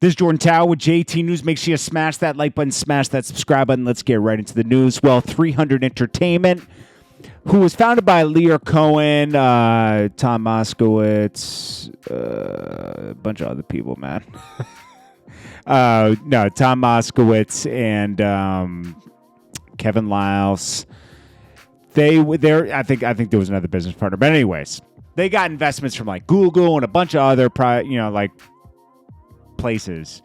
This is Jordan Tower with JT News. Make sure you smash that like button, smash that subscribe button. Let's get right into the news. Well, 300 Entertainment, who was founded by Lear Cohen, Tom Moskowitz, a bunch of other people, man. No, Tom Moskowitz and Kevin Lyles. I think there was another business partner, but anyways, they got investments from like Google and a bunch of other places,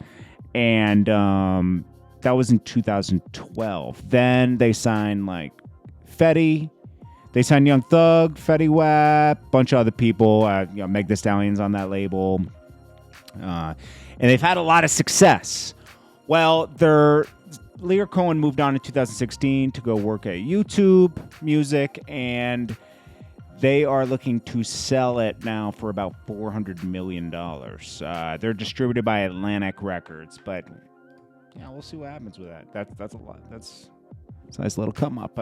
and that was in 2012. Then they signed like Fetty, they signed Young Thug, Fetty Wap, bunch of other people, Meg Thee Stallion's on that label, and they've had a lot of success. Well, Lear Cohen moved on in 2016 to go work at YouTube Music, and they are looking to sell it now for about $400 million. They're distributed by Atlantic Records, but we'll see what happens with that. That's a lot. That's a nice little come up.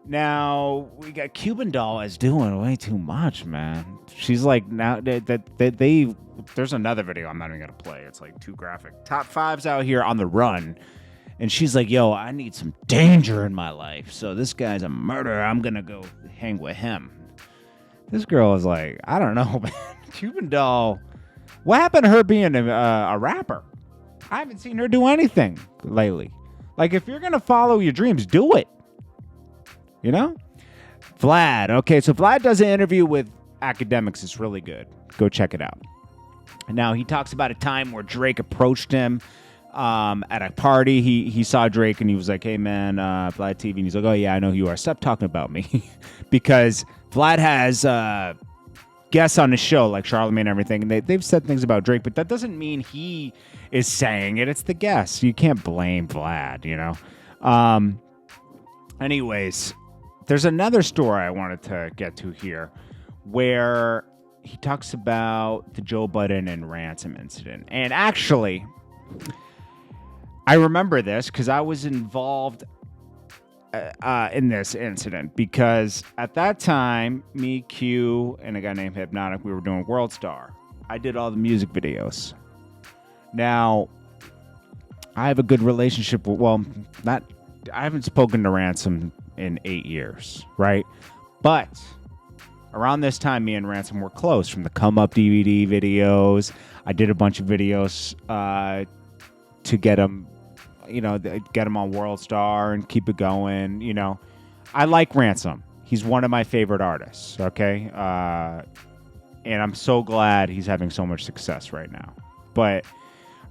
Now we got Cuban Doll is doing way too much, man. She's like now that there's another video I'm not even gonna play. It's like too graphic. Top 5's out here on the run. And she's like, yo, I need some danger in my life. So this guy's a murderer. I'm going to go hang with him. This girl is like, I don't know, man. Cuban Doll. What happened to her being a rapper? I haven't seen her do anything lately. Like, if you're going to follow your dreams, do it. You know? Vlad. Okay, so Vlad does an interview with academics. It's really good. Go check it out. Now, he talks about a time where Drake approached him. At a party, he saw Drake and he was like, hey man, VladTV, and he's like, oh yeah, I know who you are, stop talking about me. Because Vlad has guests on his show like Charlamagne and everything, and they've said things about Drake, but that doesn't mean he is saying it. It's the guests. You can't blame Vlad, you know. Anyways, there's another story I wanted to get to here where he talks about the Joe Budden and ransom incident. And actually, I remember this because I was involved in this incident, because at that time, me, Q, and a guy named Hypnotic, we were doing World Star. I did all the music videos. Now, I have a good relationship with, I haven't spoken to Ransom in 8 years, right? But around this time, me and Ransom were close from the Come Up DVD videos. I did a bunch of videos to get him on World Star and keep it going. You know, I like Ransom. He's one of my favorite artists. Okay. And I'm so glad he's having so much success right now. But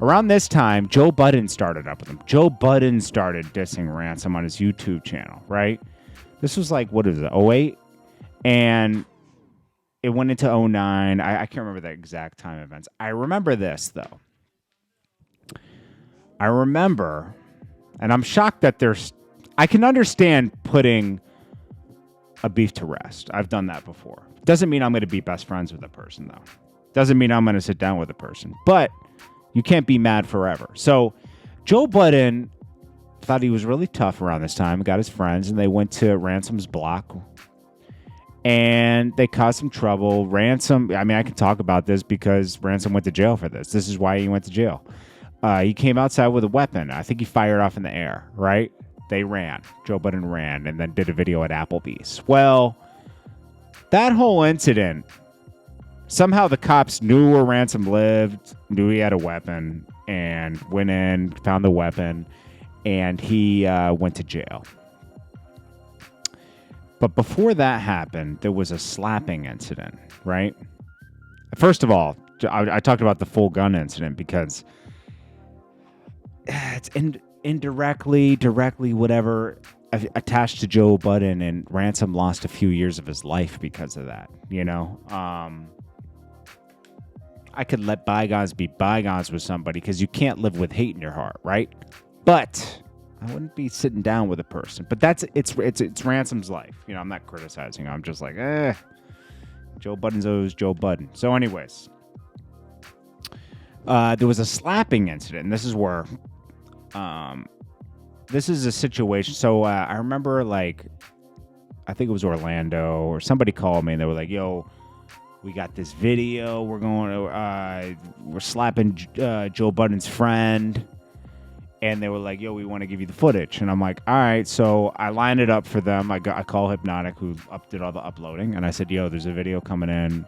around this time, Joe Budden started up with him. Joe Budden started dissing Ransom on his YouTube channel, right? This was like, what is it, 08? And it went into 09. I can't remember the exact time events. I remember this, though. I remember, and I'm shocked that I can understand putting a beef to rest. I've done that before. Doesn't mean I'm going to be best friends with a person, though. Doesn't mean I'm going to sit down with a person. But you can't be mad forever. So Joe Budden thought he was really tough around this time, got his friends, and they went to Ransom's block. And they caused some trouble. Ransom, I mean, I can talk about this because Ransom went to jail for this. This is why he went to jail. He came outside with a weapon. I think he fired off in the air, right? They ran. Joe Budden ran and then did a video at Applebee's. Well, that whole incident, somehow the cops knew where Ransom lived, knew he had a weapon, and went in, found the weapon, and he went to jail. But before that happened, there was a slapping incident, right? First of all, I talked about the full gun incident because it's indirectly, directly, whatever, attached to Joe Budden, and Ransom lost a few years of his life because of that, you know? I could let bygones be bygones with somebody because you can't live with hate in your heart, right? But I wouldn't be sitting down with a person. But it's Ransom's life. You know, I'm not criticizing him. I'm just like, Joe Budden's always Joe Budden. So anyways, there was a slapping incident. And this is where, this is a situation. So I remember, like, I think it was Orlando or somebody called me and they were like, yo, We got this video. We're going to, we're slapping Joe Budden's friend. And they were like, yo, we want to give you the footage. And I'm like, all right. So I lined it up for them. I call Hypnotic, who did all the uploading. And I said, yo, there's a video coming in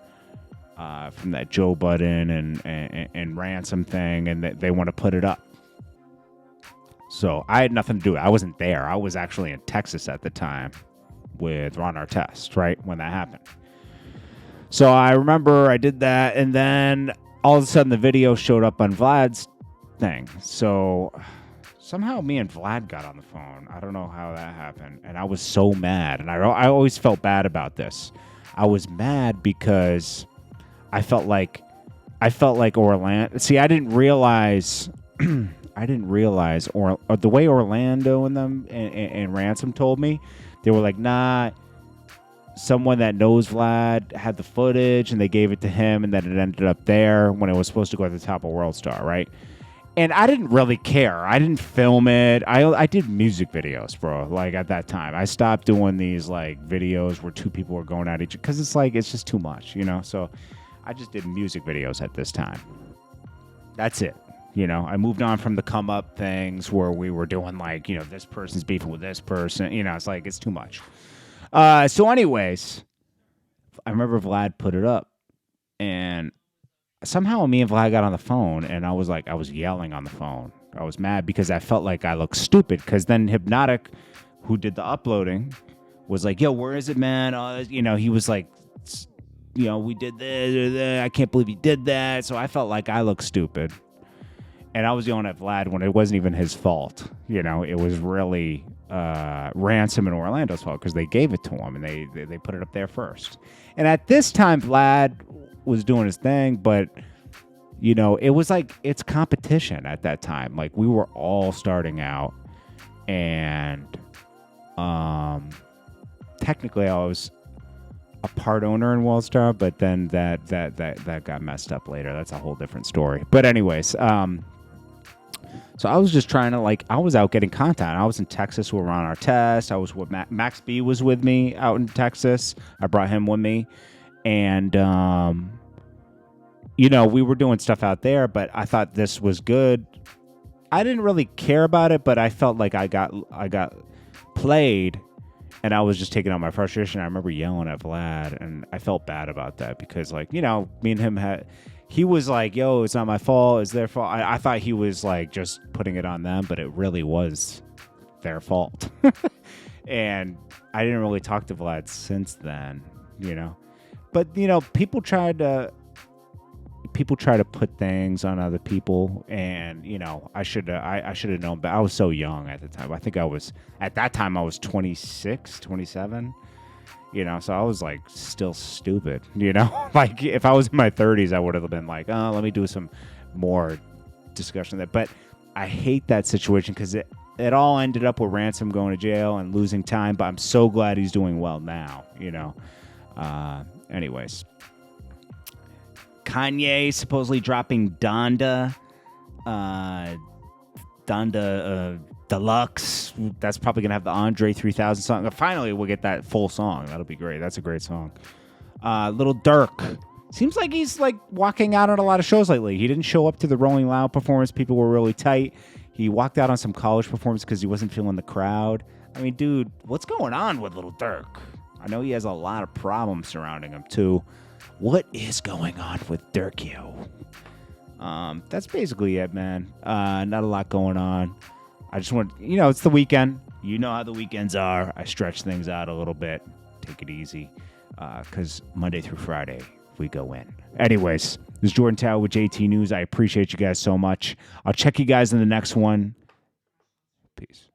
from that Joe Budden and Ransom thing. And they want to put it up. So I had nothing to do with it. I wasn't there. I was actually in Texas at the time with Ron Artest, right, when that happened. So I remember I did that. And then all of a sudden the video showed up on Vlad's thing. So somehow me and Vlad got on the phone. I don't know how that happened. And I was so mad. And I always felt bad about this. I was mad because I felt like Orlando. See, I didn't realize or the way Orlando and them and Ransom told me, they were like, nah, someone that knows Vlad had the footage and they gave it to him, and then it ended up there when it was supposed to go at the top of World Star, right? And I didn't really care. I didn't film it. I did music videos, bro. Like at that time, I stopped doing these like videos where two people were going at each other because it's just too much, you know. So I just did music videos at this time. That's it. You know, I moved on from the come up things where we were doing like, you know, this person's beefing with this person. You know, it's like it's too much. So anyways, I remember Vlad put it up, and somehow me and Vlad got on the phone, and I was yelling on the phone. I was mad because I felt like I looked stupid, because then Hypnotic, who did the uploading, was like, yo, where is it, man? You know, he was like, you know, we did this. I can't believe he did that. So I felt like I looked stupid. And I was yelling at Vlad when it wasn't even his fault. You know, it was really Ransom and Orlando's fault, because they gave it to him, and they put it up there first. And at this time, Vlad was doing his thing, but you know, it was like it's competition at that time. Like we were all starting out, and technically I was a part owner in WorldStar, but then that got messed up later. That's a whole different story. But anyways, so I was just trying to, like, I was out getting content. I was in Texas with Ron Artest. I was with Max B was with me out in Texas. I brought him with me. And, you know, we were doing stuff out there, but I thought this was good. I didn't really care about it, but I felt like I got played, and I was just taking out my frustration. I remember yelling at Vlad, and I felt bad about that because, like, you know, me and him he was like, yo, it's not my fault, it's their fault. I thought he was like just putting it on them, but it really was their fault. And I didn't really talk to Vlad since then, you know. But, you know, people try to put things on other people, and, you know, I should have known, but I was so young at the time. I think at that time I was 26, 27. You know, so I was like still stupid, you know, like if I was in my 30s, I would have been like, oh, let me do some more discussion of that. But I hate that situation because it all ended up with Ransom going to jail and losing time. But I'm so glad he's doing well now, you know. Anyways, Kanye supposedly dropping Donda Deluxe. That's probably gonna have the Andre 3000 song. Finally, we'll get that full song. That'll be great. That's a great song. Little Dirk seems like he's like walking out on a lot of shows lately. He didn't show up to the Rolling Loud performance. People were really tight. He walked out on some college performance because he wasn't feeling the crowd. I mean, dude, what's going on with Little Dirk? I know he has a lot of problems surrounding him too. What is going on with Dirk, yo? That's basically it, man. Not a lot going on. I just want, you know, it's the weekend. You know how the weekends are. I stretch things out a little bit. Take it easy. Because Monday through Friday, we go in. Anyways, this is Jordan Tower with JT News. I appreciate you guys so much. I'll check you guys in the next one. Peace.